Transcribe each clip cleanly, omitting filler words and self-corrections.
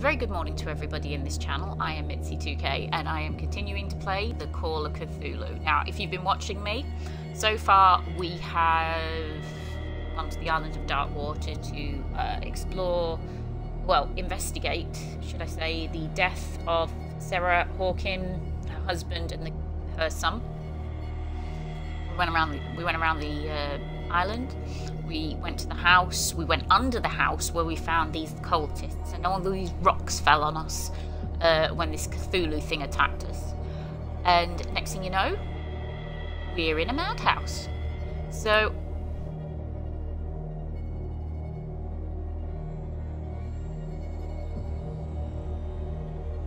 very good morning to everybody in this channel. I am Mitsy2k and I am continuing to play the Call of Cthulhu. Now, if you've been watching me, so far we have gone to the island of Darkwater to explore, well, investigate, should I say, the death of Sarah Hawkin, her husband, and her son. We went around the island. We went to the house, we went under the house where we found these cultists, and all these rocks fell on us when this Cthulhu thing attacked us. And next thing you know, we're in a madhouse. So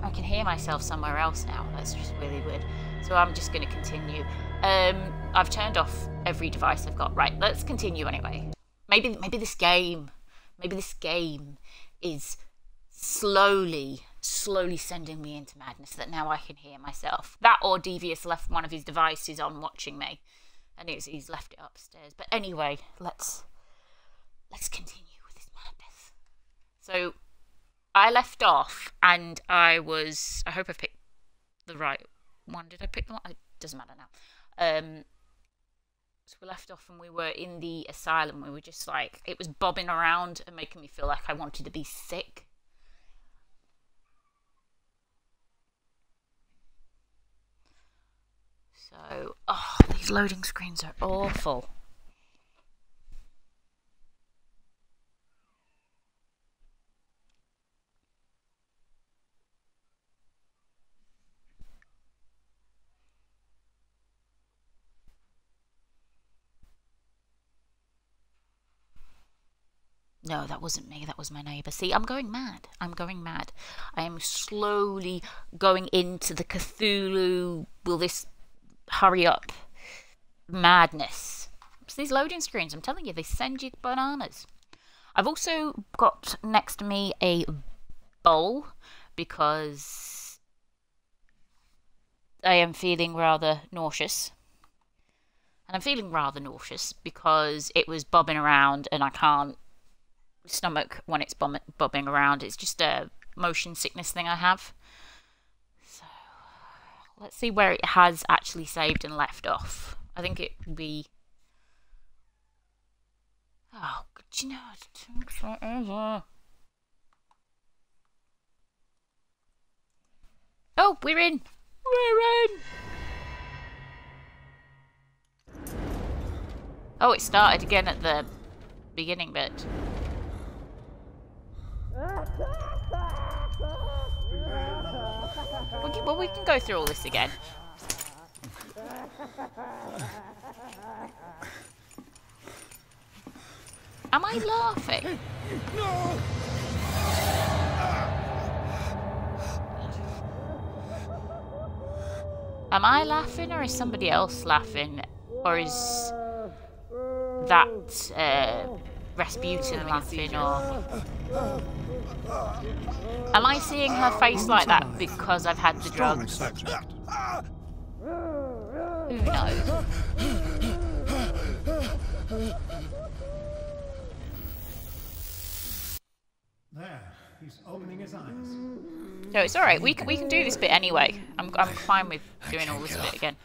I can hear myself somewhere else now. That's just really weird. So I'm just going to continue. I've turned off every device I've got. Right, let's continue anyway. Maybe this game is slowly sending me into madness, that now I can hear myself. That or Devious left one of his devices on watching me, and he's left it upstairs. But anyway, let's continue with this madness. So I left off, and I hope I picked the right one. Did I pick the one? It doesn't matter now. So we left off and we were in the asylum. We were just like, it was bobbing around and making me feel like I wanted to be sick. So, oh, these loading screens are awful. No, that wasn't me. That was my neighbour. See, I'm going mad. I am slowly going into the Cthulhu, will this hurry up madness. It's these loading screens, I'm telling you, they send you bananas. I've also got next to me a bowl because I am feeling rather nauseous. And I'm feeling rather nauseous because it was bobbing around and I can't stomach when it's bobbing around. It's just a motion sickness thing I have. So let's see where it has actually saved and left off. I think it would be, oh, you know, it takes forever. Oh, we're in. Oh, it started again at the beginning bit. Well, we can go through all this again. Am I laughing? No. Am I laughing, or is somebody else laughing? Or is that Rasputin laughing, or am I seeing her face like that because I've had the drugs? Who knows? There, he's opening his eyes. No, it's alright, we can do this bit anyway. I'm fine with doing all this bit again.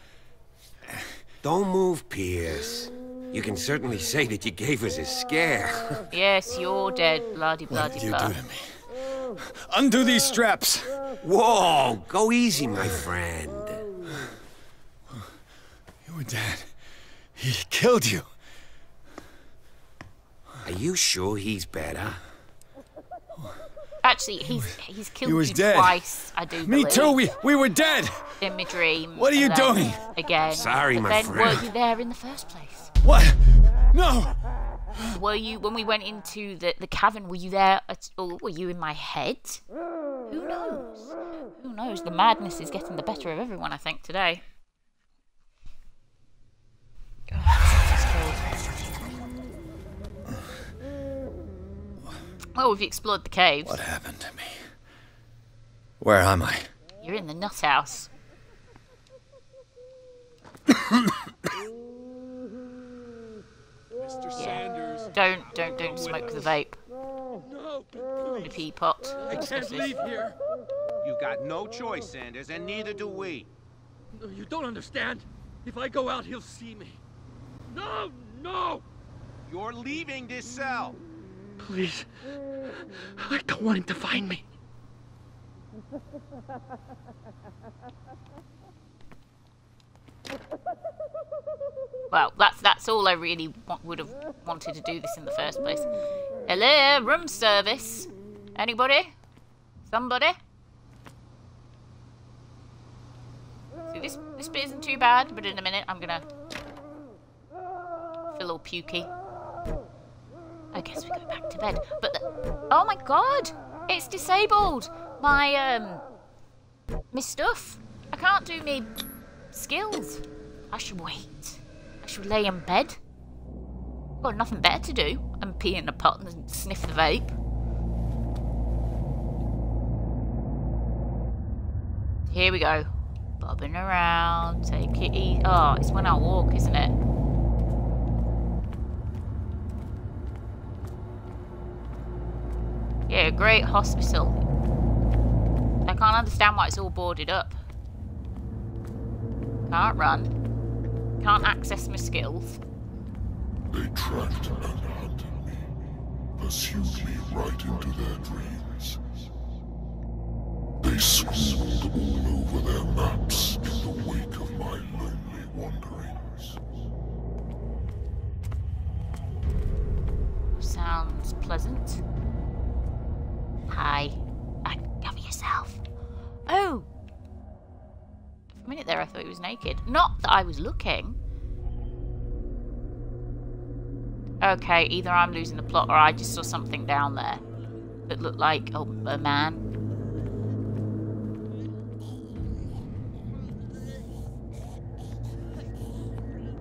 Don't move, Pierce. You can certainly say that you gave us a scare. Yes, you're dead, bloody What did you blah. do to me? Undo these straps! Whoa, go easy, my friend. You were dead. He killed you. Are you sure he's better? Actually, he's killed you dead. twice, I do believe. Me too, we were dead! In my dream. What are you doing? Again. Sorry, but my then, friend. were you there in the first place? What? No! Were you, when we went into the cavern, were you there at all? Were you in my head? Who knows? Who knows? The madness is getting the better of everyone, I think, today. Well, we've explored the caves. What happened to me? Where am I? You're in the nut house. Mr. Sanders. Don't smoke the vape. No. The teapot. I can't leave here. You've got no choice, Sanders, and neither do we. No, you don't understand. If I go out, he'll see me. No, no! You're leaving this cell. Please. I don't want him to find me. Well, that's all I really would have wanted to do this in the first place. Hello, room service. Anybody? Somebody? See, this bit isn't too bad, but in a minute I'm gonna feel all pukey. I guess we go back to bed. But oh my god, it's disabled. My stuff. I can't do me skills. I should wait. I should lay in bed. Got nothing better to do and pee in the pot and sniff the vape. Here we go. Bobbing around, take it easy. Oh, it's when I walk, isn't it? Yeah, great hospital. I can't understand why it's all boarded up. Can't run. Can't access my skills. They tracked and hunted me, pursued me right into their dreams. They scribbled all over their maps in the wake of my lonely wanderings. Sounds pleasant. Hi. Cover yourself. Oh! For a minute there I thought he was naked. Not that I was looking. Okay, either I'm losing the plot or I just saw something down there that looked like a man.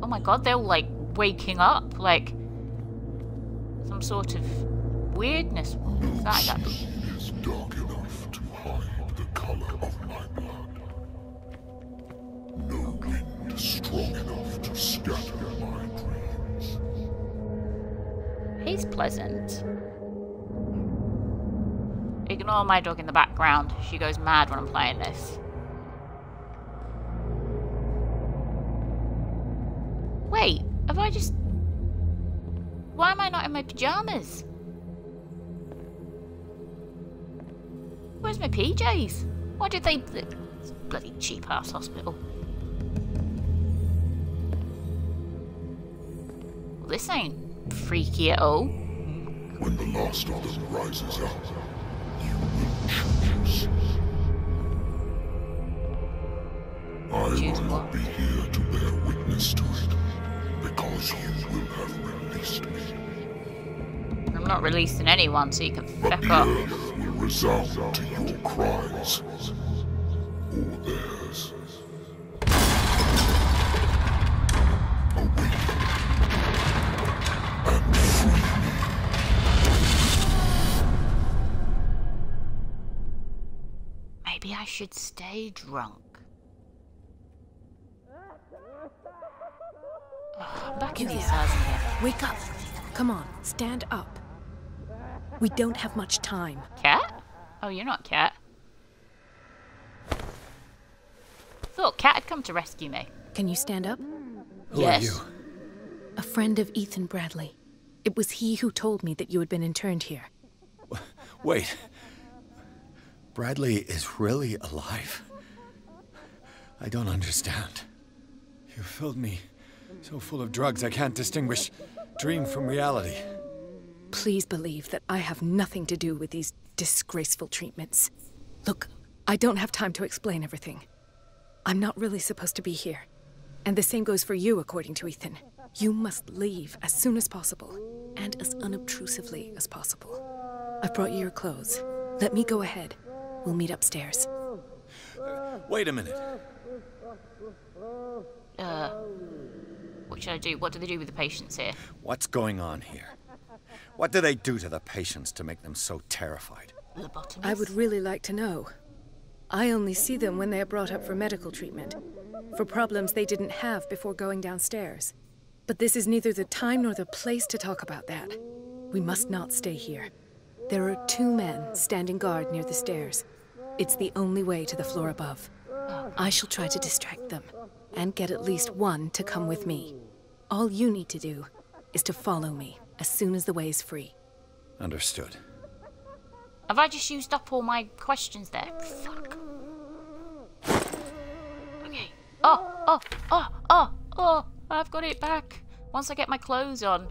Oh my god, they're all like waking up, like some sort of weirdness. What's that? No sea is dark enough to hide the color of my blood. No wind strong enough to scatter my dreams. He's pleasant. Ignore my dog in the background. She goes mad when I'm playing this. Wait, have I just... Why am I not in my pyjamas? Where's my PJs? Why did they... This bloody cheap-ass hospital. Well, this ain't freaky at all. When the last of them rises up, you will choose. I will not be here to bear witness to it, because you will have released me. I'm not releasing anyone, so you can But fuck the off. earth will resound to your cries, or theirs. Awaken and free me. Maybe I should stay drunk. Oh, I'm back in these cells again. Wake up. Come on, stand up. We don't have much time. Cat? Oh, you're not Cat. Thought Cat had come to rescue me. Can you stand up? Who Yes. are you? A friend of Ethan Bradley. It was he who told me that you had been interned here. Wait. Bradley is really alive? I don't understand. You filled me so full of drugs I can't distinguish dream from reality. Please believe that I have nothing to do with these disgraceful treatments. Look, I don't have time to explain everything. I'm not really supposed to be here. And the same goes for you, according to Ethan. You must leave as soon as possible, and as unobtrusively as possible. I've brought you your clothes. Let me go ahead. We'll meet upstairs. Wait a minute. What should I do? What do they do with the patients here? What's going on here? What do they do to the patients to make them so terrified? Lobotomies? I would really like to know. I only see them when they are brought up for medical treatment, for problems they didn't have before going downstairs. But this is neither the time nor the place to talk about that. We must not stay here. There are 2 men standing guard near the stairs. It's the only way to the floor above. I shall try to distract them, and get at least one to come with me. All you need to do is to follow me as soon as the way is free. Understood. Have I just used up all my questions there? Fuck. Okay. Oh, I've got it back. Once I get my clothes on.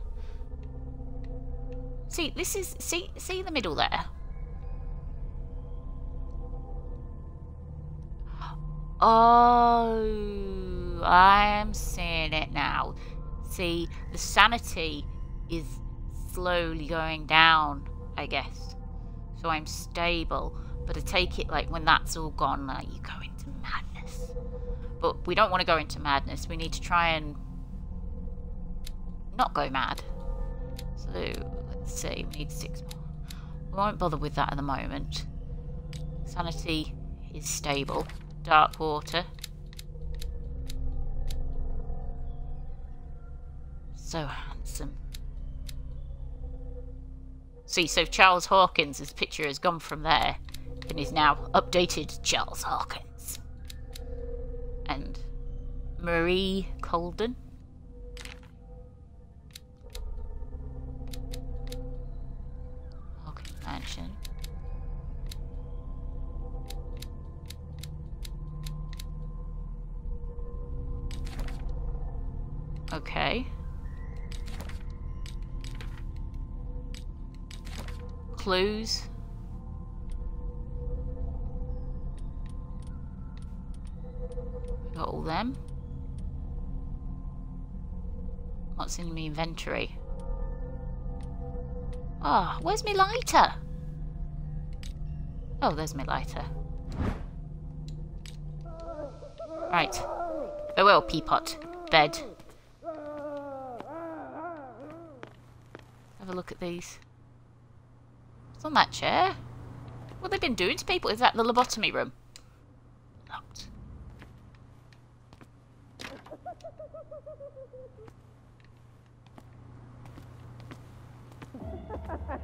See, this is... See the middle there? Oh, I am seeing it now. See, the sanity is slowly going down, I guess. So I'm stable. But I take it like when that's all gone, like, you go into madness. But we don't want to go into madness. We need to try and not go mad. So, let's see. We need 6 more. We won't bother with that at the moment. Sanity is stable. Dark water. So handsome. See, so Charles Hawkins' picture has gone from there and is now updated Charles Hawkins. And Marie Colden. Hawkins Mansion. Okay. Clues. Got all them. What's in my inventory? Ah, where's my lighter? Oh, there's my lighter. Right. Farewell, Peapot. Bed. Have a look at these. What's on that chair? What have they been doing to people? Is that the lobotomy room? Locked.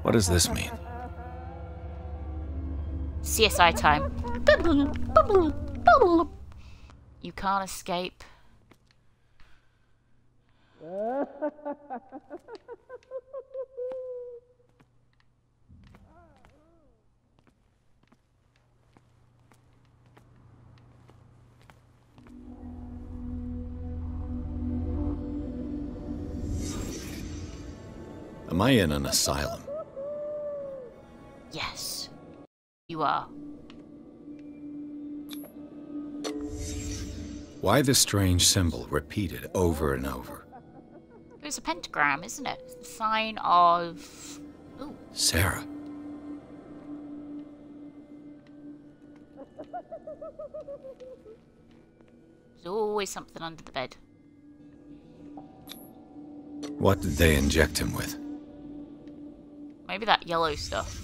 What does this mean? CSI time. You can't escape. Am I in an asylum? Yes, you are. Why the strange symbol repeated over and over? It's a pentagram, isn't it? It's the sign of... Ooh. Sarah. There's always something under the bed. What did they inject him with? Maybe that yellow stuff.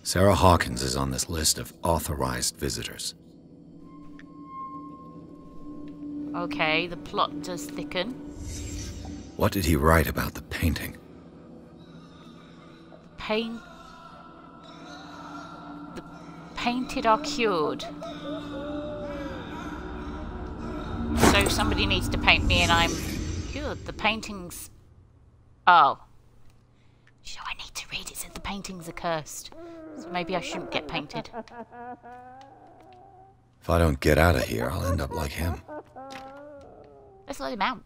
Sarah Hawkins is on this list of authorized visitors. Okay, the plot does thicken. What did he write about the painting? The painted are cured. So somebody needs to paint me and I'm cured. The paintings... Oh. So I need to read it. It said the paintings are cursed. So maybe I shouldn't get painted. If I don't get out of here, I'll end up like him. Let's let him out.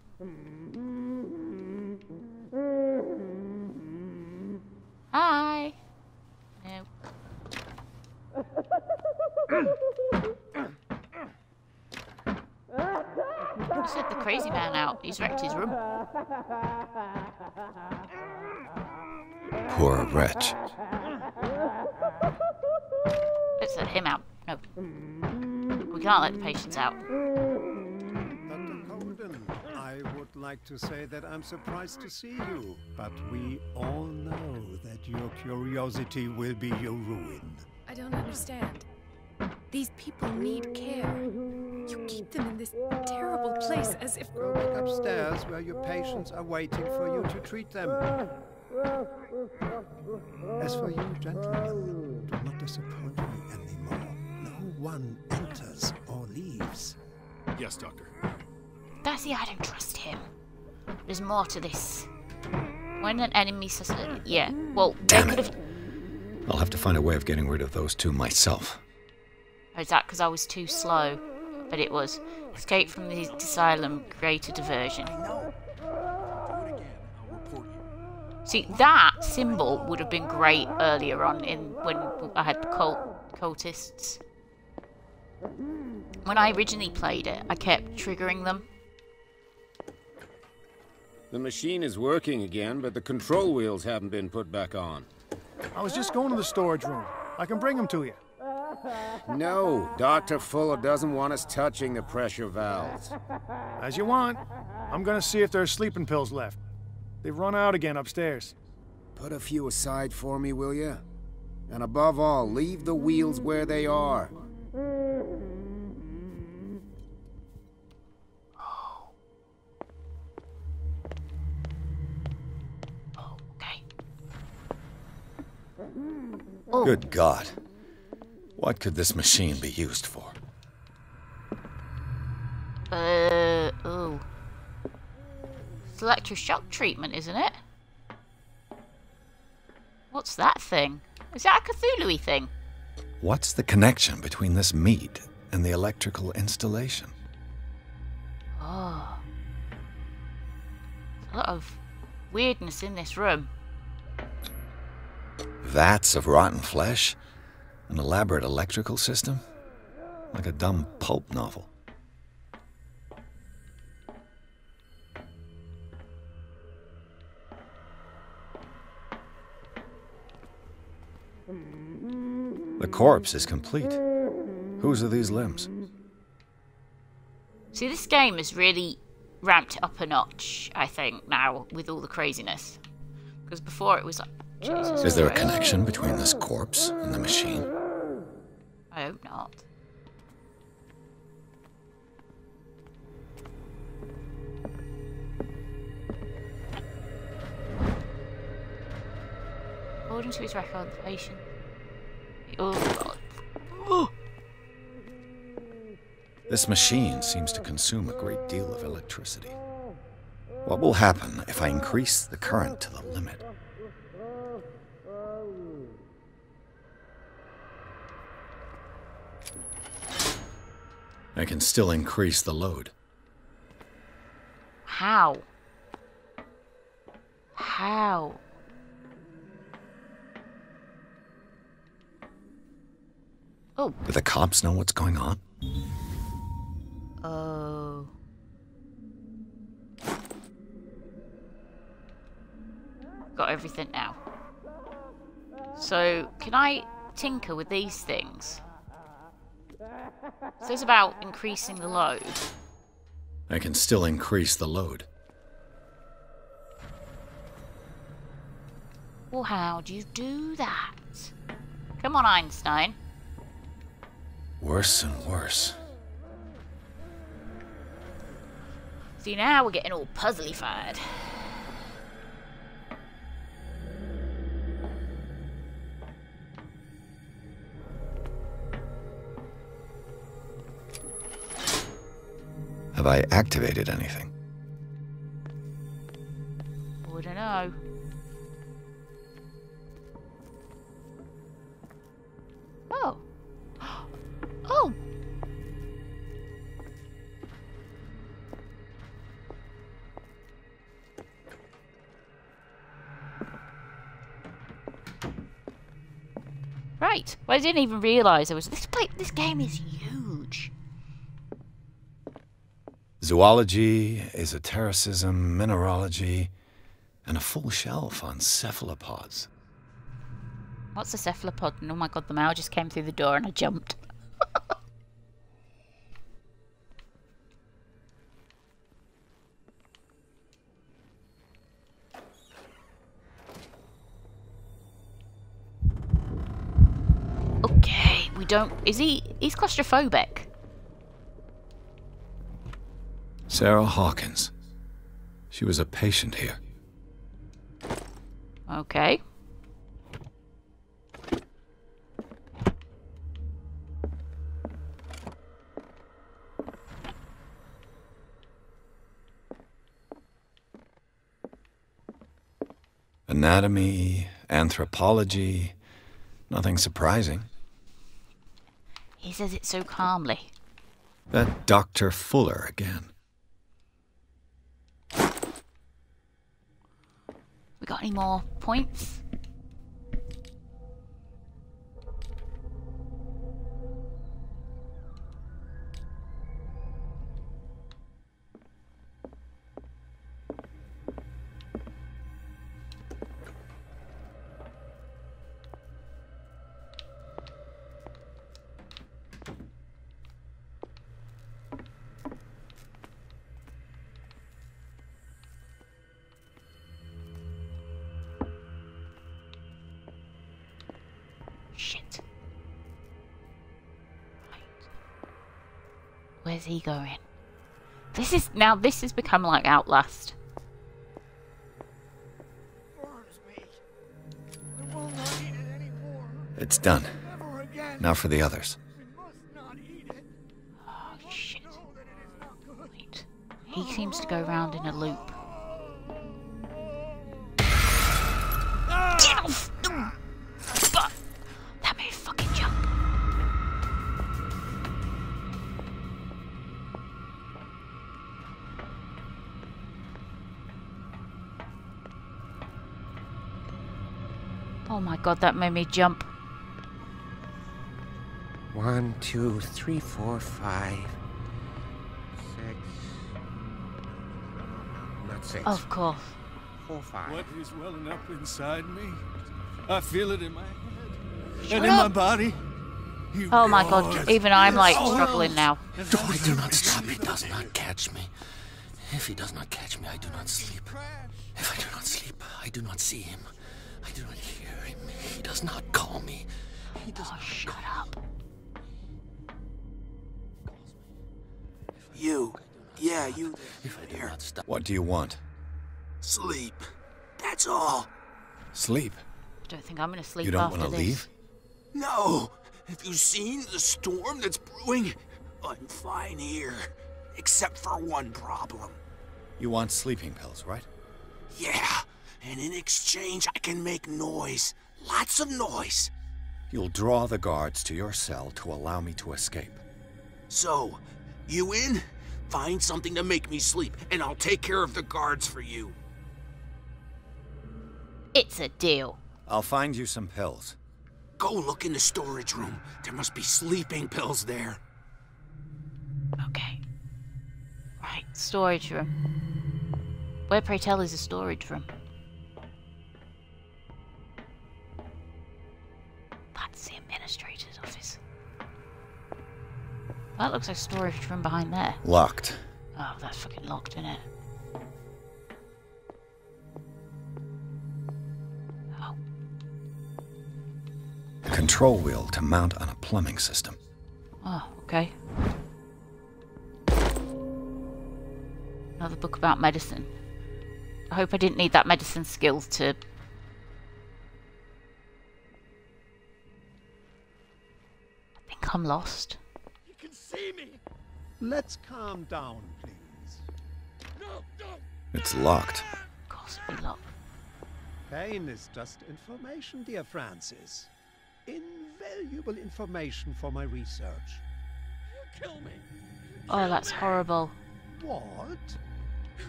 Hi. No. I said the crazy man out. He's wrecked his room. Poor wretch. Let's let him out. No. We can't let the patients out. Dr. Colden, I would like to say that I'm surprised to see you, but we all know that your curiosity will be your ruin. I don't understand. These people need care. You keep them in this terrible place as if... Go back upstairs where your patients are waiting for you to treat them. As for you, gentlemen, do not disappoint me anymore. No one enters or leaves. Yes, Doctor. See, I don't trust him. There's more to this. When an enemy yeah, well, they could have... I'll have to find a way of getting rid of those two myself. Oh, is that because I was too slow? But it was. Escape from the asylum, create a diversion. See, that symbol would have been great earlier on when I had cultists. When I originally played it, I kept triggering them. The machine is working again, but the control wheels haven't been put back on. I was just going to the storage room. I can bring them to you. No, Dr. Fuller doesn't want us touching the pressure valves. As you want. I'm gonna see if there's sleeping pills left. They've run out again upstairs. Put a few aside for me, will you? And above all, leave the wheels where they are. Okay. Oh. Good God. What could this machine be used for? Oh. It's electroshock treatment, isn't it? What's that thing? Is that a Cthulhu-y thing? What's the connection between this meat and the electrical installation? Oh. A lot of weirdness in this room. Vats of rotten flesh? An elaborate electrical system? Like a dumb pulp novel. The corpse is complete. Whose are these limbs? See, this game has really ramped it up a notch, I think, now, with all the craziness. Because before it was like, Jesus Is there a Christ. connection between this corpse and the machine? I hope not. According to his record, the patient... Oh, God. Oh. This machine seems to consume a great deal of electricity. What will happen if I increase the current to the limit? I can still increase the load. How? How? Oh. Do the cops know what's going on? Oh. Got everything now. So, can I tinker with these things? So it's about increasing the load. I can still increase the load. Well, how do you do that? Come on, Einstein. Worse and worse. See, now we're getting all puzzly-fied. Have I activated anything? I don't know. Oh. Oh. Right. Well, I didn't even realise there was this game is huge. Zoology, esotericism, mineralogy, and a full shelf on cephalopods. What's a cephalopod? And oh my god, the mouse just came through the door and I jumped. Okay, we don't... He's claustrophobic. Sarah Hawkins. She was a patient here. Okay. Anatomy, anthropology, nothing surprising. He says it so calmly. That Dr. Fuller again. We got any more points? Shit. Right. Where's he going? This has become like Outlast. It's done. Now for the others. Oh shit. Wait. He seems to go round in a loop. Get off! That made a fucking jump. Oh my god, that made me jump. 1, 2, 3, 4, 5, 6. Not 6. Of course. 4, 5. What is welling up inside me? I feel it in my head Shut and in up. my body. Oh my god, even I'm like struggling now. I do not stop. He does not catch me. If he does not catch me, I do not sleep. If I do not sleep, I do not see him. I do not hear him. He does not call me. He does not shut up. You. Yeah, you. If I do not stop. What do you want? Sleep. That's all. Sleep. I don't think I'm gonna sleep You don't after want to this. leave? No. Have you seen the storm that's brewing? I'm fine here. Except for one problem. You want sleeping pills, right? Yeah. And in exchange, I can make noise. Lots of noise. You'll draw the guards to your cell to allow me to escape. So, you in? Find something to make me sleep, and I'll take care of the guards for you. It's a deal. I'll find you some pills. Go look in the storage room. There must be sleeping pills there. Okay. Right, storage room. Where, pray tell, is a storage room? That's the administrator's office. That looks like a storage room behind there. Locked. Oh, that's fucking locked, isn't it? Oh. A control wheel to mount on a plumbing system. Oh, okay. Another book about medicine. I hope I didn't need that medicine skills to... I think I'm lost. You can see me. Let's calm down, please. No, don't. It's locked. Of course it'd be locked. Pain is just information, dear Francis. Invaluable information for my research. You kill me. Oh, that's horrible. What?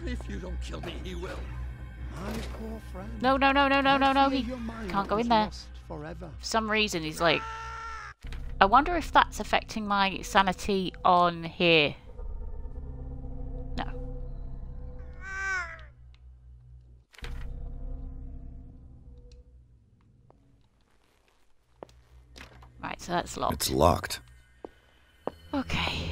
If you don't kill me, he will. My poor friend. No, no, no, no, no, no, no. I fear He your mind can't go is in there. lost forever. For some reason, he's like... I wonder if that's affecting my sanity on here. No. Right, so that's locked. It's locked. Okay.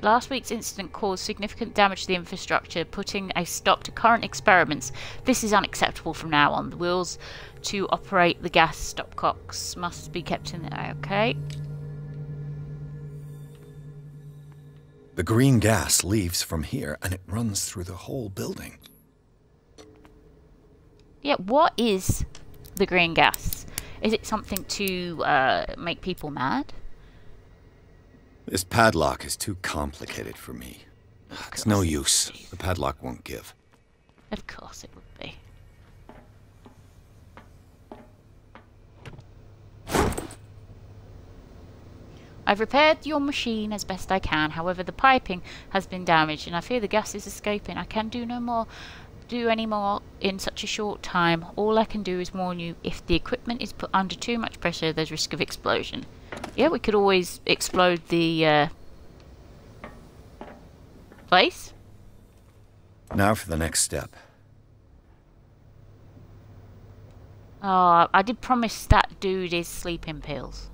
Last week's incident caused significant damage to the infrastructure, putting a stop to current experiments. This is unacceptable from now on. The wheels to operate the gas stopcocks must be kept in there. Okay. The green gas leaves from here, and it runs through the whole building. Yeah, what is the green gas? Is it something to make people mad? This padlock is too complicated for me. It's no use. The padlock won't give. Of course it would be. I've repaired your machine as best I can. However, the piping has been damaged and I fear the gas is escaping. I can do any more in such a short time. All I can do is warn you, if the equipment is put under too much pressure, there's risk of explosion. Yeah, we could always explode the place. Now for the next step. Oh, I did promise that dude his sleeping pills.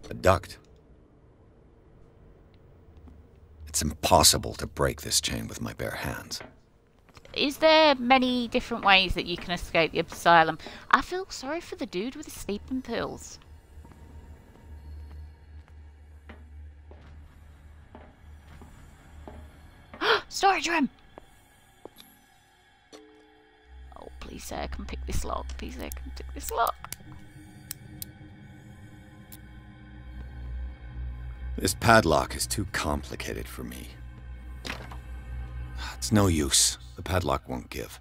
A duct. It's impossible to break this chain with my bare hands. Is there many different ways that you can escape the asylum? I feel sorry for the dude with his sleeping pills. Storage room! Oh, please say I can pick this lock. Please say I can pick this lock. This padlock is too complicated for me. It's no use. The padlock won't give.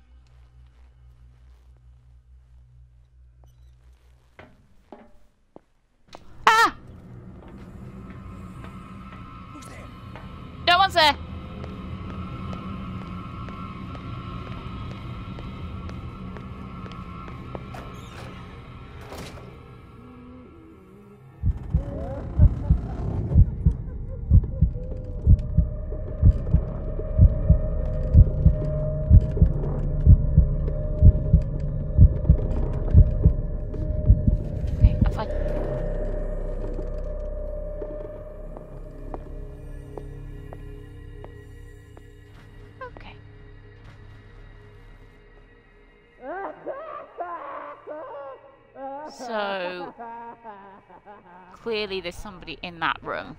Ah! Who's there? No one's there. So, clearly there's somebody in that room.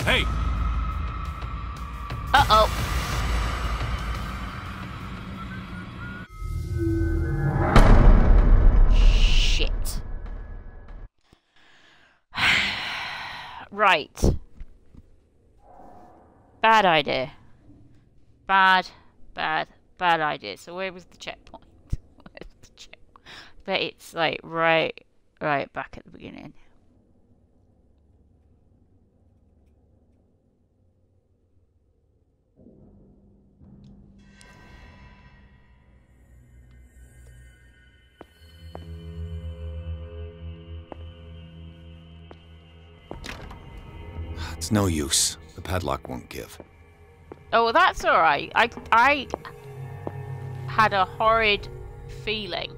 Hey! Uh-oh. Shit. Right. Bad idea. Bad idea. So where was the checkpoint? Where's the checkpoint? But it's like right back at the beginning. It's no use. The padlock won't give. Oh, well, that's alright. I had a horrid feeling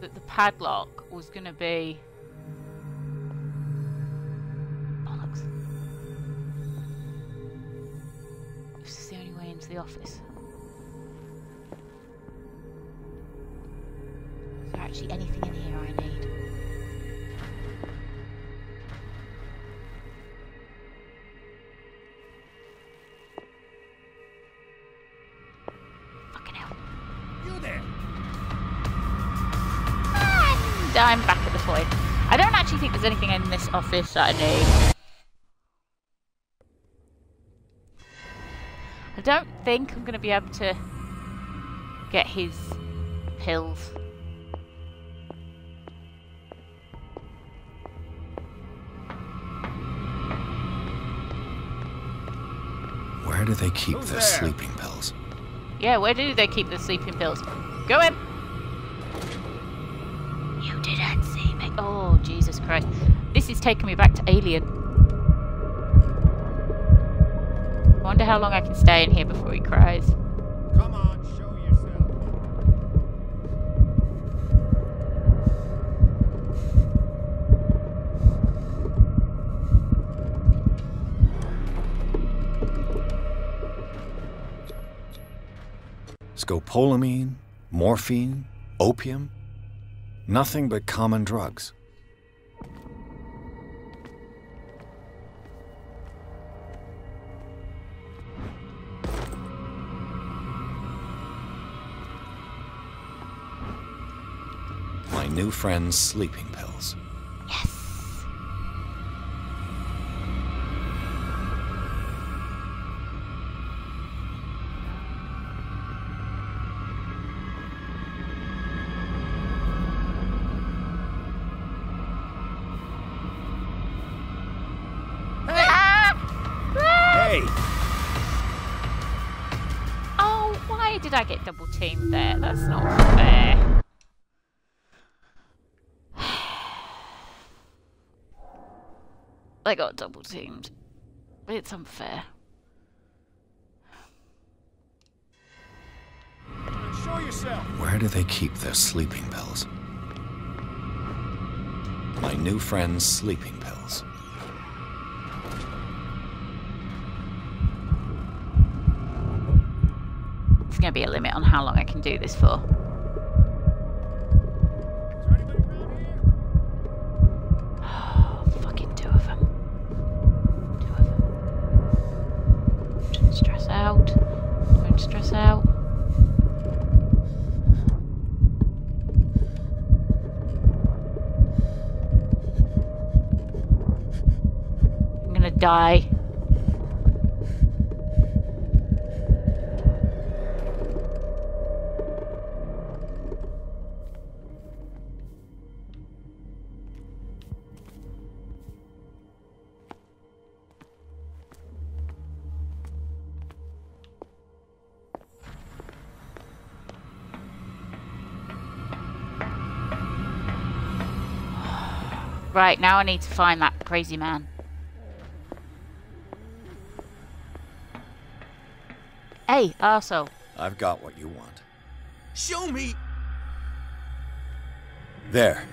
that the padlock was going to be... bollocks. This is the only way into the office. Is there actually anything in here I need? I'm back at the point. I don't actually think there's anything in this office that I need. I don't think I'm going to be able to get his pills. Where do they keep their sleeping pills? Yeah, where do they keep the sleeping pills? Go in! You didn't see me. Oh, Jesus Christ. This is taking me back to Alien. I wonder how long I can stay in here before he cries. Come on, show yourself. Scopolamine, morphine, opium. Nothing but common drugs. My new friend's sleeping pills. Yes! Hey! Oh, why did I get double teamed there? That's not fair. I got double teamed. It's unfair. Show yourself. Where do they keep their sleeping pills? My new friend's sleeping pills. There's going to be a limit on how long I can do this for. Fucking two of them. Don't stress out. Don't stress out. I'm gonna die. Right, now I need to find that crazy man. Hey, arsehole. I've got what you want. Show me! There.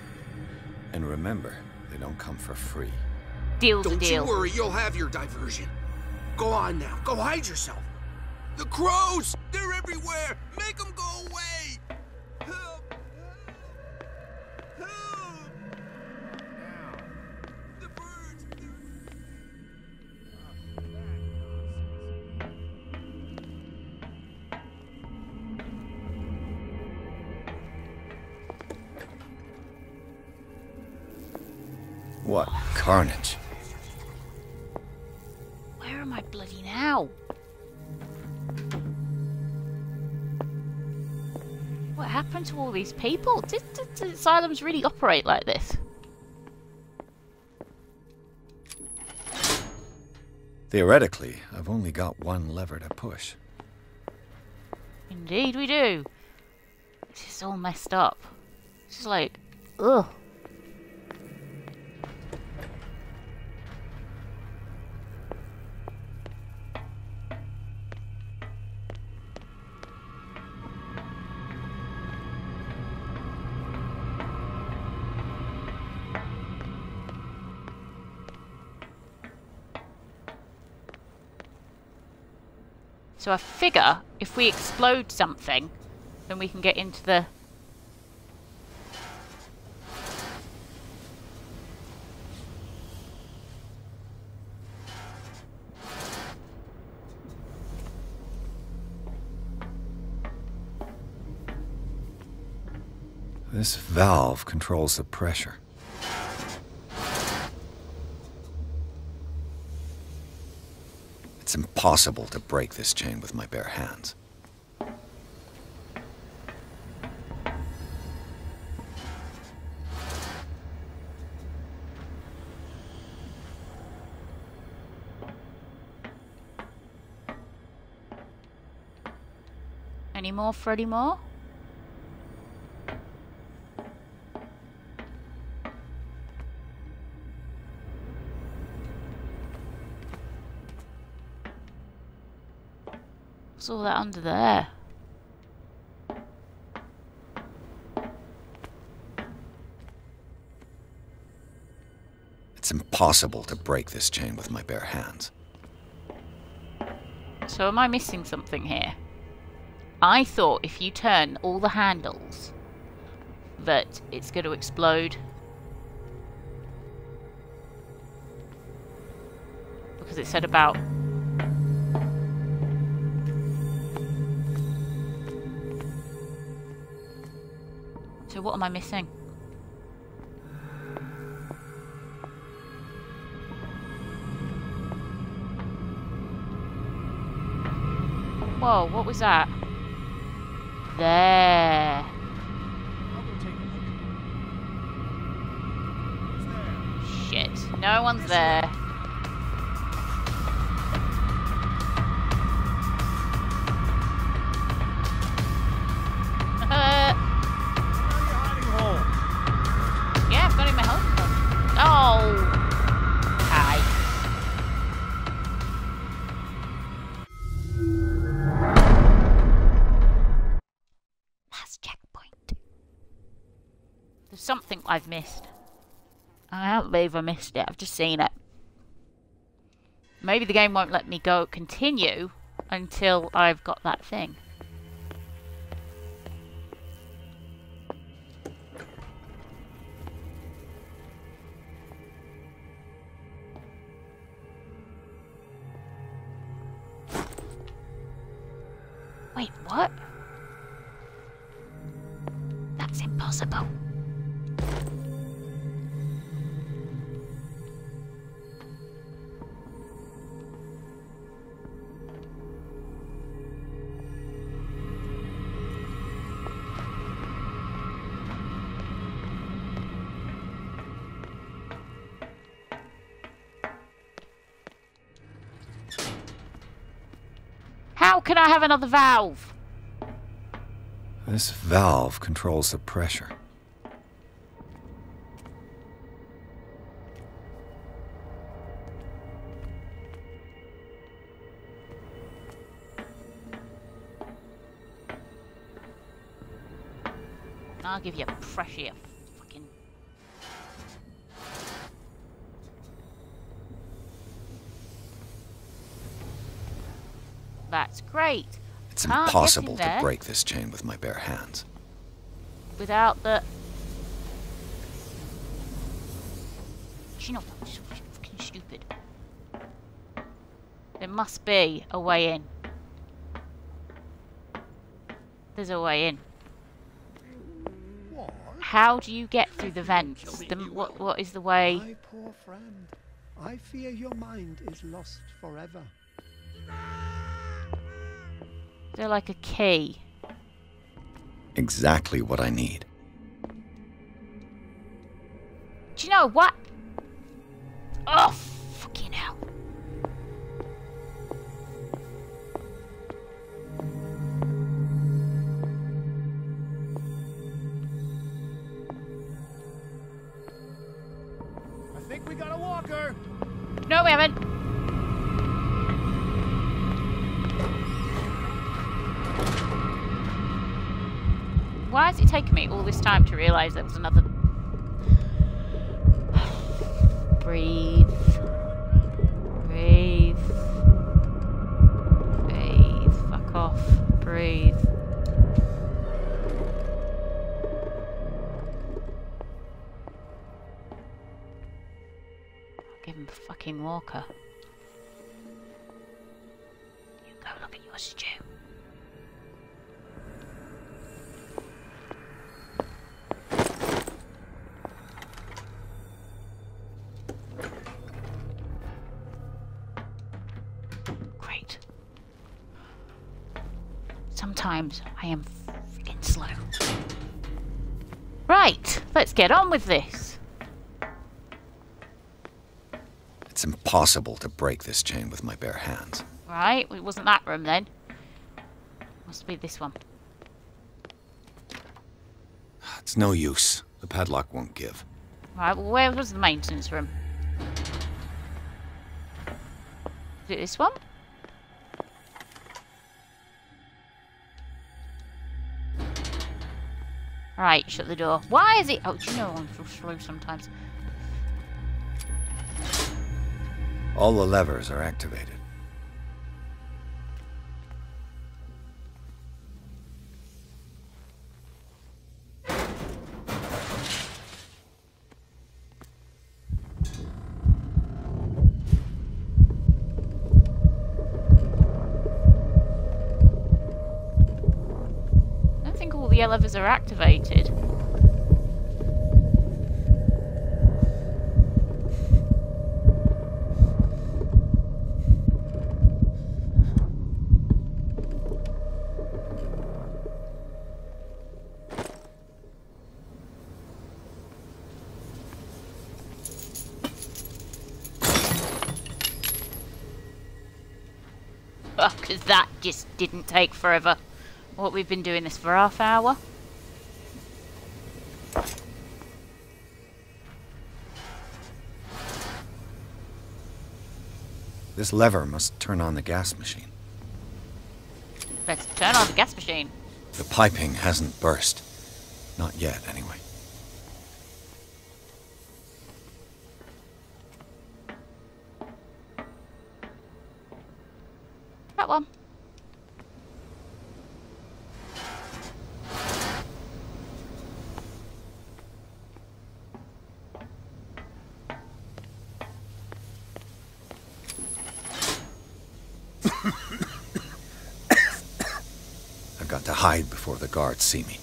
And remember, they don't come for free. Deal's a Don't deal. you worry, you'll have your diversion. Go on now, go hide yourself. The crows! They're everywhere! Make them go away! Help! Help! The birds! What carnage? Where am I bloody now? What happened to all these people? Did asylums really operate like this? Theoretically, I've only got one lever to push. Indeed we do. This is all messed up. This is like, ugh. So I figure if we explode something, then we can get into the... This valve controls the pressure. It's impossible to break this chain with my bare hands. Any more Freddy Moore? What's all that under there? It's impossible to break this chain with my bare hands. So am I missing something here? I thought if you turn all the handles that it's going to explode. Because it said about... So what am I missing? Whoa, what was that? There. Shit, no one's there. Yeah, I've got it in my home. Oh. Hi. Last checkpoint. There's something I've missed. I can't believe I missed it. I've just seen it. Maybe the game won't let me go continue until I've got that thing. Wait, what? That's impossible. How can I have another valve? This valve controls the pressure. I'll give you pressure, you fucking... That's great. It's impossible to break this chain with my bare hands. Without the... Do you know what? It's fucking stupid. There must be a way in. There's a way in. How do you get through the vents? What is the way? My poor friend, I fear your mind is lost forever. They're like a key. Exactly what I need. Do you know what? Oh, fucking hell. I think we got a walker. No, we haven't. Why has it taken me all this time to realise there was another... Breathe. Breathe. Breathe. Fuck off. Breathe. I'll give him a fucking walker. You go look at your stew. Sometimes I am freaking slow. Right, let's get on with this. It's impossible to break this chain with my bare hands. Right, it wasn't that room then. Must be this one. It's no use. The padlock won't give. Right, well, where was the maintenance room? Is it this one? Right, shut the door. Why is it... Oh, do you know I'm so slow sometimes? All the levers are activated. I don't think all the levers are activated. Because that just didn't take forever. What, we've been doing this for half hour? This lever must turn on the gas machine. Let's turn on the gas machine. The piping hasn't burst. Not yet, anyway. That one. I've got to hide before the guards see me.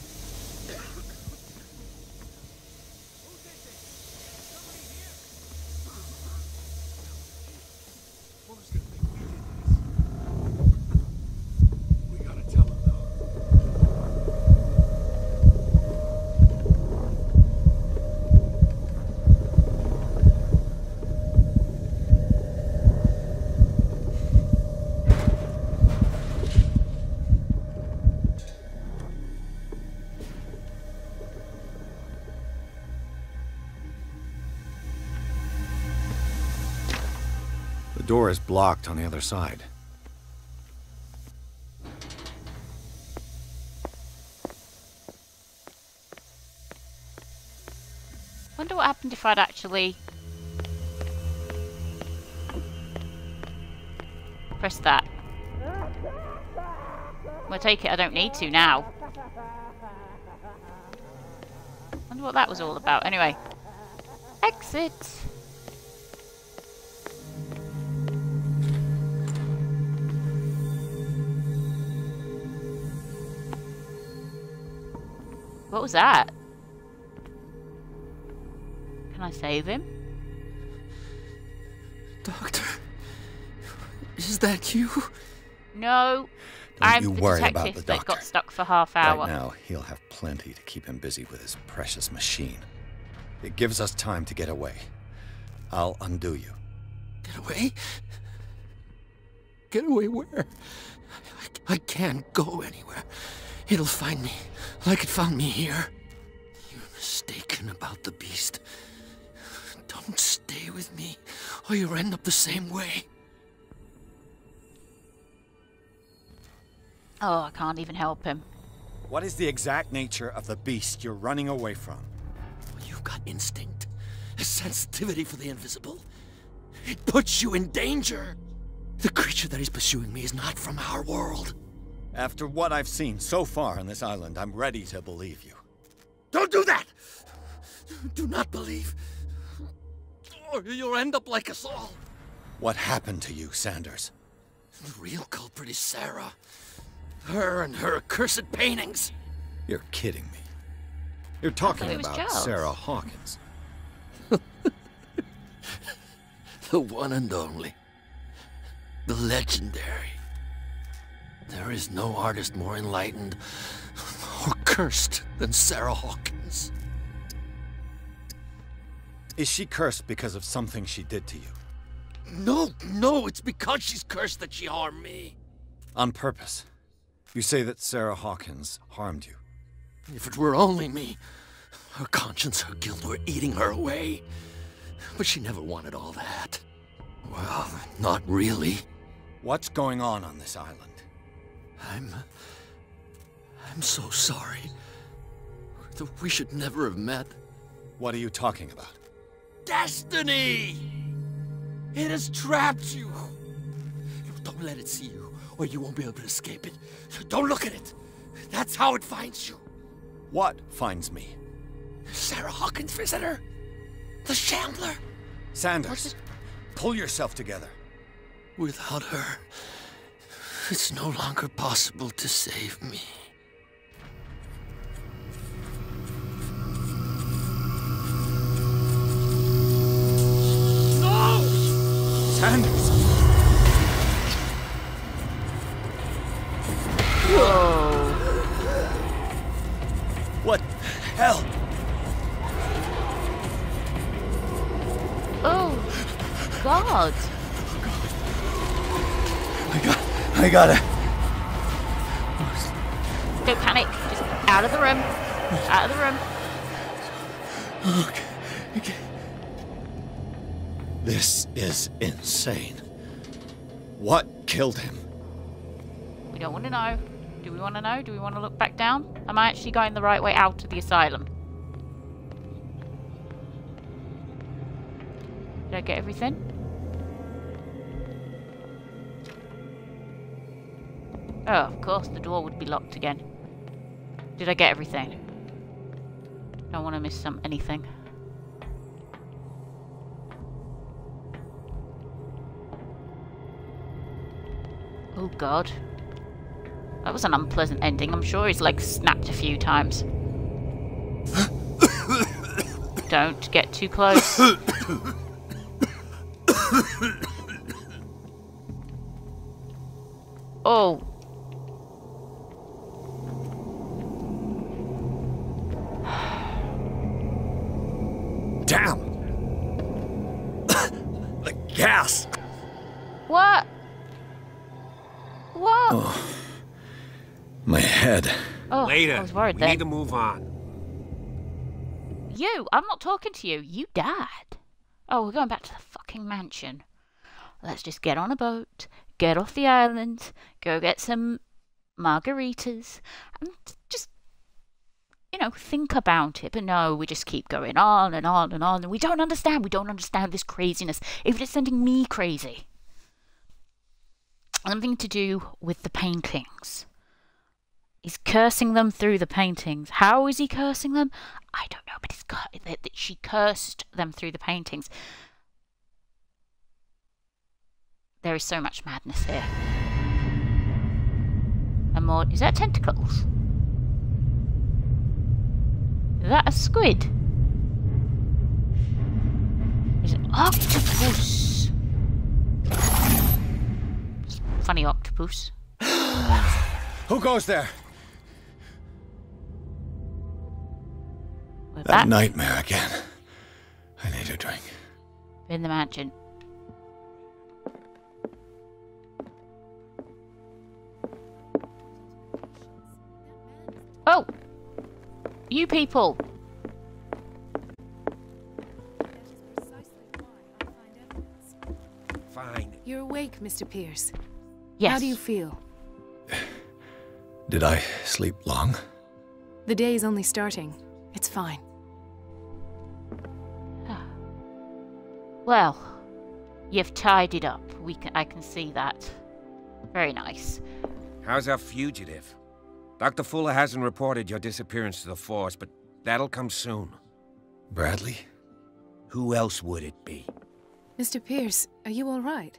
The door is blocked on the other side. Wonder what happened if I'd actually press that. Well, I take it I don't need to now. Wonder what that was all about. Anyway, exit. What was that? Can I save him? Doctor, is that you? No, I'm the detective that got stuck for half hour. Right now, he'll have plenty to keep him busy with his precious machine. It gives us time to get away. I'll undo you. Get away? Get away where? I can't go anywhere. It'll find me, like it found me here. You're mistaken about the beast. Don't stay with me, or you'll end up the same way. Oh, I can't even help him. What is the exact nature of the beast you're running away from? You've got instinct, a sensitivity for the invisible. It puts you in danger. The creature that is pursuing me is not from our world. After what I've seen so far on this island, I'm ready to believe you. Don't do that! Do not believe. Or you'll end up like us all. What happened to you, Sanders? The real culprit is Sarah. Her and her accursed paintings. You're kidding me. You're talking about Charles. Sarah Hawkins. The one and only. The legendary. There is no artist more enlightened or cursed than Sarah Hawkins. Is she cursed because of something she did to you? No, it's because she's cursed that she harmed me. On purpose. You say that Sarah Hawkins harmed you. If it were only me, Her conscience, her guilt were eating her away. But she never wanted all that. Well, not really. What's going on this island? I'm so sorry. We should never have met. What are you talking about? Destiny! It has trapped you. Don't let it see you, or you won't be able to escape it. Don't look at it. That's how it finds you. What finds me? Sarah Hawkins' visitor. The Shambler. Sanders, pull yourself together. Without her, it's no longer possible to save me. No! Sanders! Whoa. What hell? Oh, God. I gotta... Don't panic. Just out of the room. Out of the room. Okay. This is insane. What killed him? We don't want to know. Do we want to know? Do we want to look back down? Am I actually going the right way out of the asylum? Did I get everything? Oh, of course, the door would be locked again. Did I get everything? Don't want to miss anything. Oh God. That was an unpleasant ending. I'm sure his legs snapped a few times. Don't get too close. Oh. Damn! The gas! What? What? Oh. My head. Oh, Later. I was worried We then. need to move on. You! I'm not talking to you. You died. Oh, we're going back to the fucking mansion. Let's just get on a boat, get off the island, go get some margaritas, and just, you know, think about it. But no, we just keep going on and on and on, and we don't understand. We don't understand this craziness. Even it's sending me crazy. Something to do with the paintings. He's cursing them through the paintings. How is he cursing them? I don't know, but she cursed them through the paintings. There is so much madness here. And more... Is that tentacles? Is that a squid? Is it octopus? Funny octopus. Who goes there? We're That back nightmare again. I need a drink. in the mansion. Oh! You people! Fine. You're awake, Mr. Pierce. Yes. How do you feel? Did I sleep long? The day is only starting. It's fine. Well, you've tidied up. I can see that. Very nice. How's our fugitive? Dr. Fuller hasn't reported your disappearance to the force, but that'll come soon. Bradley? Who else would it be? Mr. Pierce, are you all right?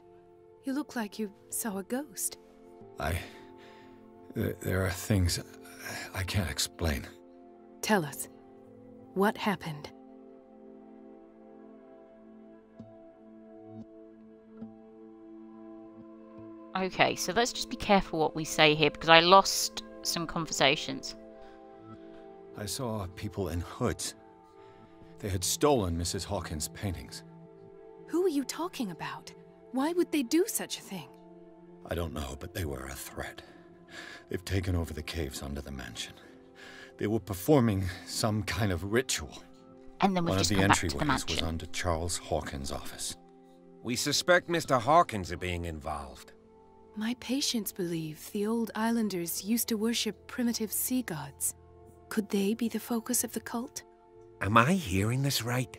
You look like you saw a ghost. There are things I can't explain. Tell us. What happened? Okay, so let's just be careful what we say here, because I lost some conversations. I saw people in hoods. They had stolen Mrs. Hawkins' paintings. Who are you talking about? Why would they do such a thing? I don't know, but they were a threat. They've taken over the caves under the mansion. They were performing some kind of ritual. And then we've One of just the come back to the entryways was mansion. under Charles Hawkins' office. We suspect Mr. Hawkins of being involved. My patients believe the old islanders used to worship primitive sea gods. Could they be the focus of the cult? Am I hearing this right?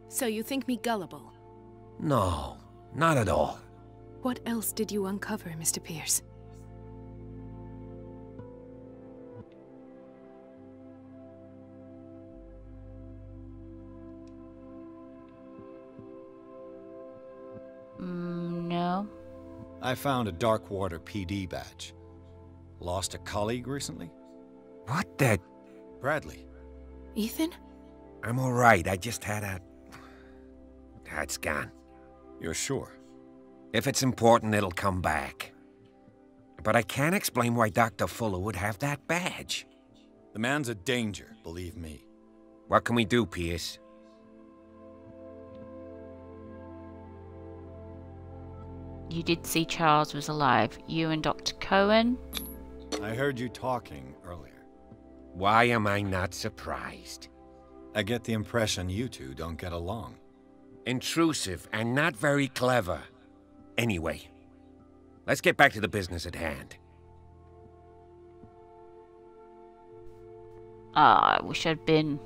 So you think me gullible? No, not at all. What else did you uncover, Mr. Pierce? No. I found a Darkwater PD badge. Lost a colleague recently? What the? Bradley. Ethan? I'm all right. I just had a... It's gone. You're sure? If it's important, it'll come back. But I can't explain why Dr. Fuller would have that badge. The man's a danger, believe me. What can we do, Pierce? You did see Charles was alive. You and Dr. Cohen? I heard you talking earlier. Why am I not surprised? I get the impression you two don't get along. Intrusive and not very clever. Anyway, let's get back to the business at hand. I wish I'd been...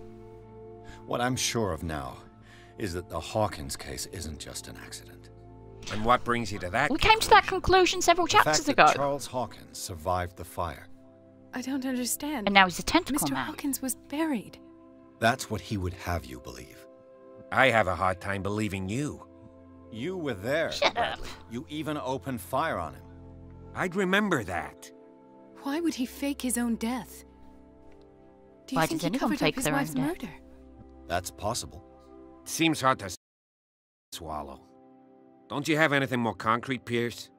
What I'm sure of now is that the Hawkins case isn't just an accident. And what brings you to that We came to that conclusion several chapters the fact that ago. Charles Hawkins survived the fire. I don't understand. And now he's a tentacle Mr. man. Hawkins was buried. That's what he would have you believe. I have a hard time believing you. You were there, Shut Bradley. up. You even opened fire on him. I'd remember that. Why would he fake his own death? Do you Why think does he anyone covered fake up his their own wife's death? murder? That's possible. Seems hard to swallow. Don't you have anything more concrete, Pierce?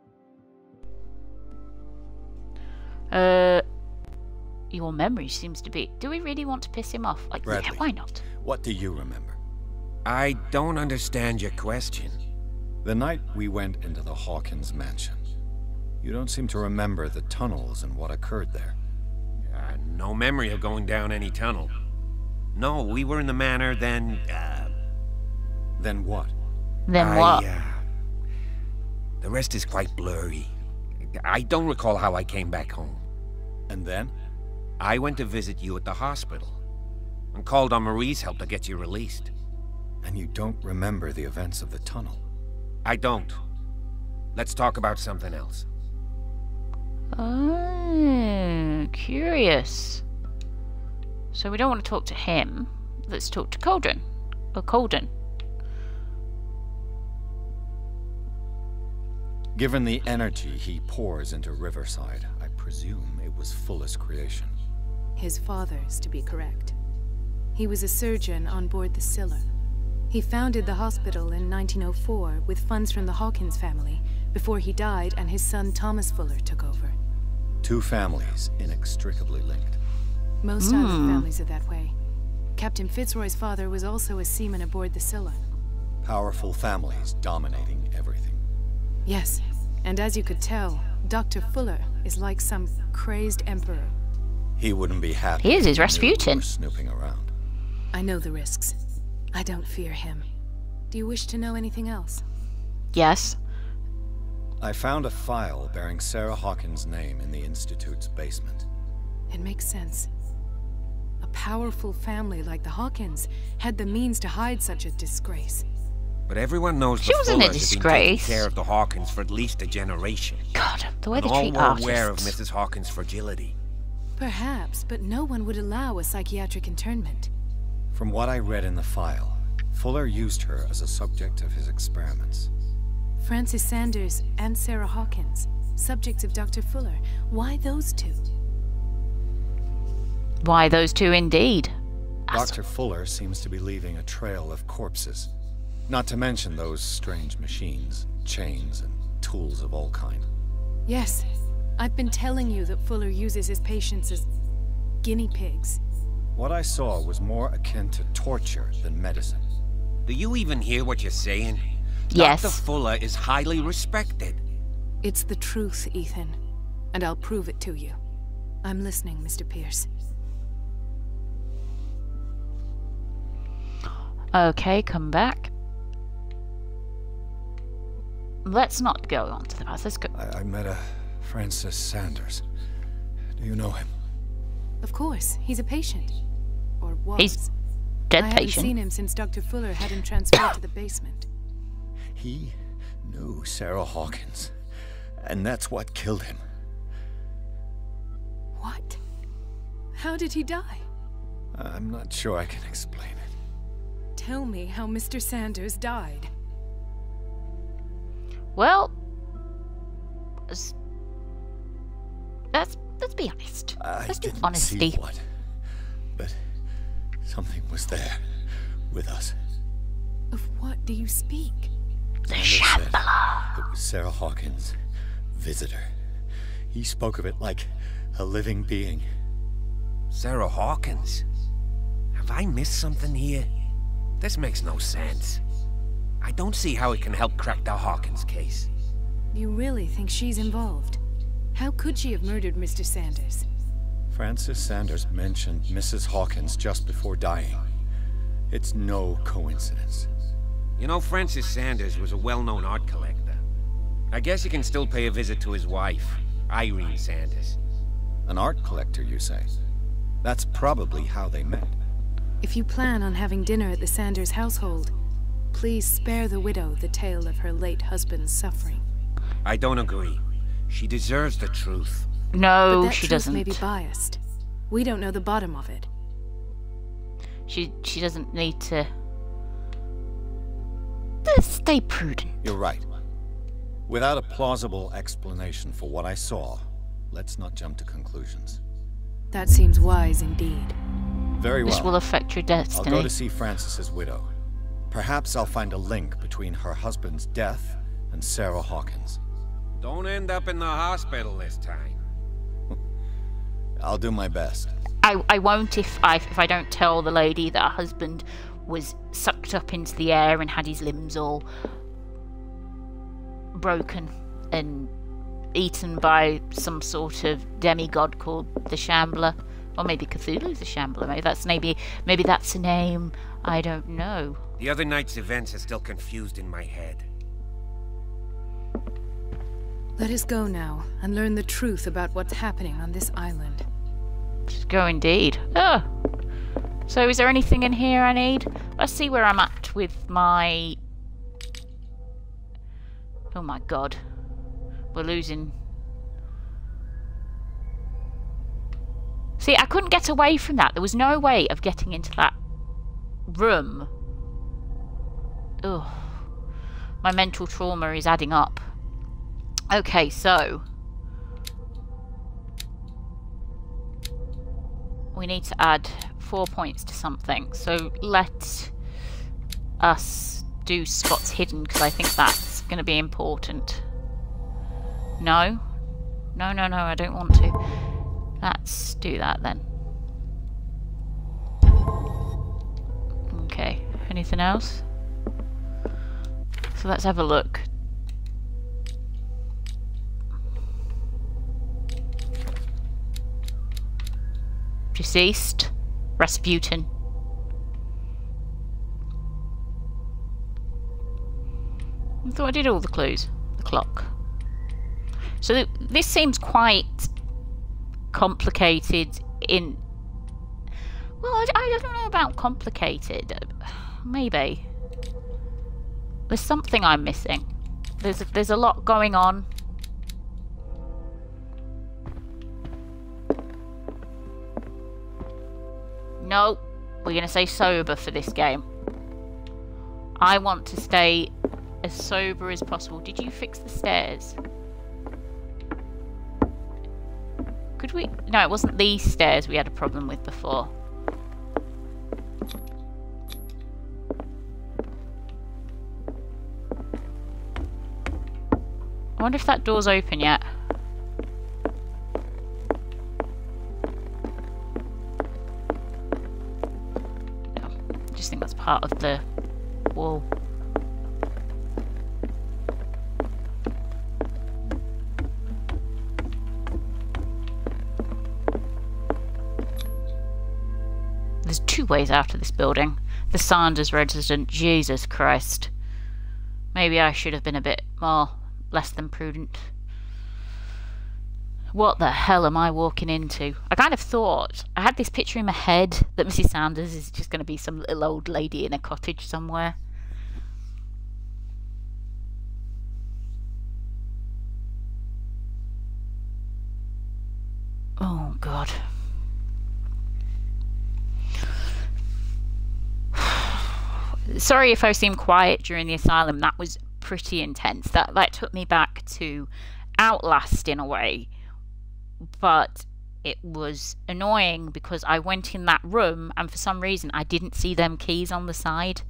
Your memory seems to be... Do we really want to piss him off? Like, yeah, Bradley. why not? What do you remember? I don't understand your question. The night we went into the Hawkins mansion. You don't seem to remember the tunnels and what occurred there. No memory of going down any tunnel. No, we were in the manor, then, Then what? Then what? The rest is quite blurry. I don't recall how I came back home. And then? I went to visit you at the hospital and called on Marie's help to get you released. And you don't remember the events of the tunnel? I don't. Let's talk about something else. Oh, curious. So we don't want to talk to him. Let's talk to Colden. Or Colden. Given the energy he pours into Riverside, I presume it was Fuller's creation. His father's, to be correct. He was a surgeon on board the Scylla. He founded the hospital in 1904 with funds from the Hawkins family before he died and his son Thomas Fuller took over. Two families inextricably linked. Most island families are that way. Captain Fitzroy's father was also a seaman aboard the Scylla. Powerful families dominating everything. Yes, and as you could tell, Dr. Fuller is like some crazed emperor. He wouldn't be happy. He is his if he knew Rasputin. we were snooping around. I know the risks. I don't fear him. Do you wish to know anything else? Yes. I found a file bearing Sarah Hawkins' name in the Institute's basement. It makes sense. A powerful family like the Hawkins had the means to hide such a disgrace. But everyone knows She the wasn't a Fullers have been taking disgrace. care of the Hawkins for at least a generation. God, the way And they all treat were aware of artists. Mrs. Hawkins' fragility. Perhaps, but no one would allow a psychiatric internment. From what I read in the file, Fuller used her as a subject of his experiments. Francis Sanders and Sarah Hawkins, subjects of Dr. Fuller. Why those two? Why those two indeed? Dr. Fuller seems to be leaving a trail of corpses. Not to mention those strange machines, chains, and tools of all kind. Yes, I've been telling you that Fuller uses his patients as guinea pigs. What I saw was more akin to torture than medicine. Do you even hear what you're saying? Yes. Dr. Fuller is highly respected. It's the truth, Ethan. And I'll prove it to you. I'm listening, Mr. Pierce. Okay, come back. Let's not go on to the past. Let's go. I met a Francis Sanders. Do you know him? Of course. He's a patient. Or was. He's dead I haven't patient. seen him since Dr. Fuller had him transferred to the basement. He knew Sarah Hawkins, and that's what killed him. What? How did he die? I'm not sure I can explain it. Tell me how Mr. Sanders died. Well, let's be honest. Let's do honesty. See what, but something was there with us. Of what do you speak? The Shambler. It was Sarah Hawkins' visitor. He spoke of it like a living being. Sarah Hawkins? Have I missed something here? This makes no sense. I don't see how it can help crack the Hawkins case. You really think she's involved? How could she have murdered Mr. Sanders? Francis Sanders mentioned Mrs. Hawkins just before dying. It's no coincidence. You know, Francis Sanders was a well-known art collector. I guess you can still pay a visit to his wife, Irene Sanders. An art collector, you say? That's probably how they met. If you plan on having dinner at the Sanders household, please spare the widow the tale of her late husband's suffering. I don't agree. She deserves the truth. No, but that she truth doesn't. may be biased. We don't know the bottom of it. She doesn't need to. Let's stay prudent. You're right. Without a plausible explanation for what I saw, let's not jump to conclusions. That seems wise indeed. Very well. This will affect your destiny. I'll go to see Francis's widow. Perhaps I'll find a link between her husband's death and Sarah Hawkins. Don't end up in the hospital this time. I'll do my best. I won't if I don't tell the lady that her husband was sucked up into the air and had his limbs all broken and eaten by some sort of demigod called the Shambler. Or maybe Cthulhu's the Shambler. Maybe that's a name. I don't know. The other night's events are still confused in my head. Let us go now and learn the truth about what's happening on this island. Just go indeed. Oh. So is there anything in here I need? Let's see where I'm at with my... Oh my god. We're losing... See, I couldn't get away from that. There was no way of getting into that room. Ugh. My mental trauma is adding up. Okay, so... we need to add 4 points to something. So let us do spots hidden, because I think that's going to be important. No? No, I don't want to. Let's do that then. Okay, anything else? So let's have a look. Deceased. Rasputin. I thought I did all the clues. The clock. So this seems quite complicated in... Well, I don't know about complicated. Maybe. There's something I'm missing. There's a lot going on. No, we're going to stay sober for this game. I want to stay as sober as possible. Did you fix the stairs? Could we... No, it wasn't these stairs we had a problem with before. I wonder if that door's open yet. No, I just think that's part of the wall. There's 2 ways out of this building. The Sanders resident. Jesus Christ. Maybe I should have been a bit more... less than prudent. What the hell am I walking into? I kind of thought... I had this picture in my head that Mrs. Sanders is just going to be some little old lady in a cottage somewhere. Oh, God. Sorry if I seem quiet during the asylum. That was pretty intense. That took me back to Outlast in a way. But it was annoying because I went in that room and for some reason I didn't see them keys on the side.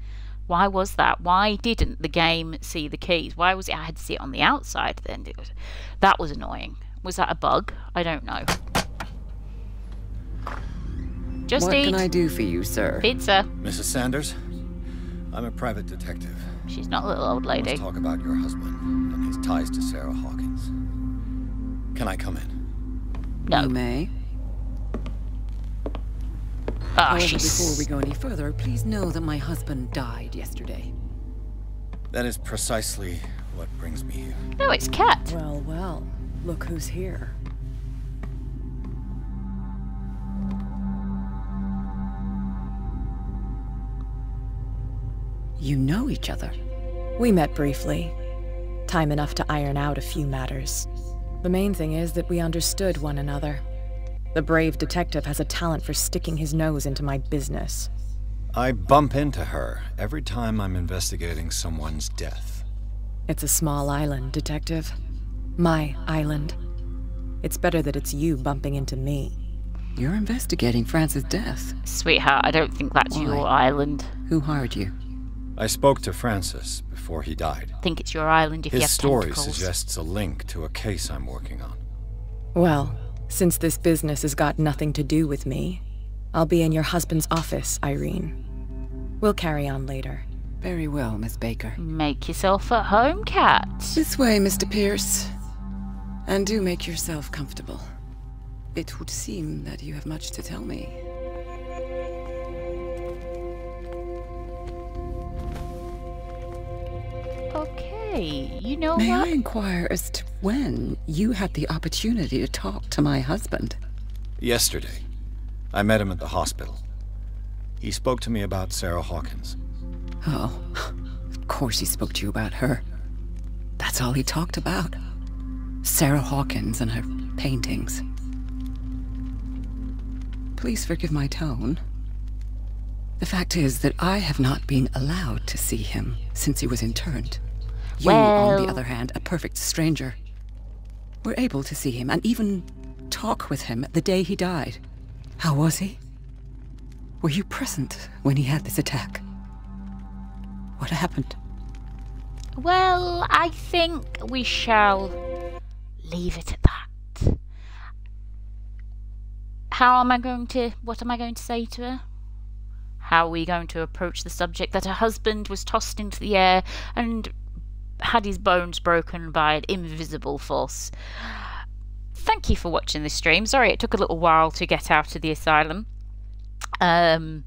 Why was that? Why didn't the game see the keys? Why was it I had to see it on the outside then? That was annoying. Was that a bug? I don't know. Just what eat. Can I do for you, sir? Pizza. Mrs. Sanders, I'm a private detective. She's not a little old lady. Let's talk about your husband and his ties to Sarah Hawkins. Can I come in? No. You may. However, before we go any further, please know that my husband died yesterday. That is precisely what brings me here. No, it's Cat. Well, well. Look who's here. You know each other. We met briefly. Time enough to iron out a few matters. The main thing is that we understood one another. The brave detective has a talent for sticking his nose into my business. I bump into her every time I'm investigating someone's death. It's a small island, Detective. My island. It's better that it's you bumping into me. You're investigating Francis' death. Sweetheart, I don't think that's your island. Who hired you? I spoke to Francis before he died. I think it's your island if you have tentacles. His story tentacles. suggests a link to a case I'm working on. Well, since this business has got nothing to do with me, I'll be in your husband's office, Irene. We'll carry on later. Very well, Miss Baker. Make yourself at home, Cat. This way, Mr. Pierce. And do make yourself comfortable. It would seem that you have much to tell me. Okay, you know May what? I inquire as to when you had the opportunity to talk to my husband? Yesterday. I met him at the hospital. He spoke to me about Sarah Hawkins. Oh, of course he spoke to you about her. That's all he talked about. Sarah Hawkins and her paintings. Please forgive my tone. The fact is that I have not been allowed to see him since he was interned. You, on the other hand, a perfect stranger, were able to see him and even talk with him the day he died. How was he? Were you present when he had this attack? What happened? Well, I think we shall leave it at that. What am I going to say to her? How are we going to approach the subject that her husband was tossed into the air and had his bones broken by an invisible force? Thank you for watching this stream. Sorry it took a little while to get out of the asylum. I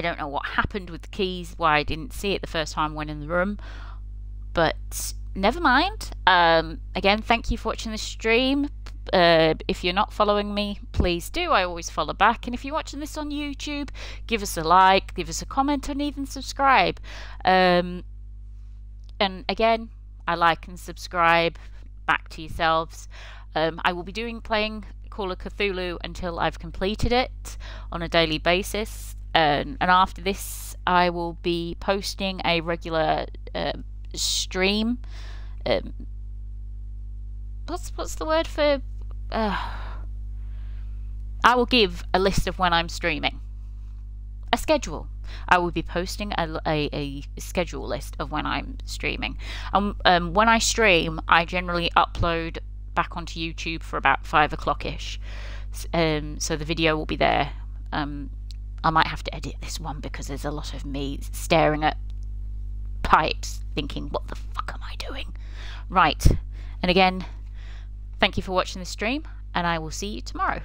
don't know what happened with the keys, why I didn't see it the first time I went in the room, but never mind. Again, thank you for watching this stream. If you're not following me, please do. I always follow back. And if you're watching this on YouTube, give us a like, give us a comment, and even subscribe. And again, I like and subscribe. Back to yourselves. I will be playing Call of Cthulhu until I've completed it on a daily basis. And after this, I will be posting a regular stream. What's the word for? I will give a list of when I'm streaming. A schedule. I will be posting a schedule list of when I'm streaming. When I stream, I generally upload back onto YouTube for about 5 o'clock-ish. So the video will be there. I might have to edit this one because there's a lot of me staring at pipes thinking, what the fuck am I doing? Right. And again, thank you for watching this stream, and I will see you tomorrow.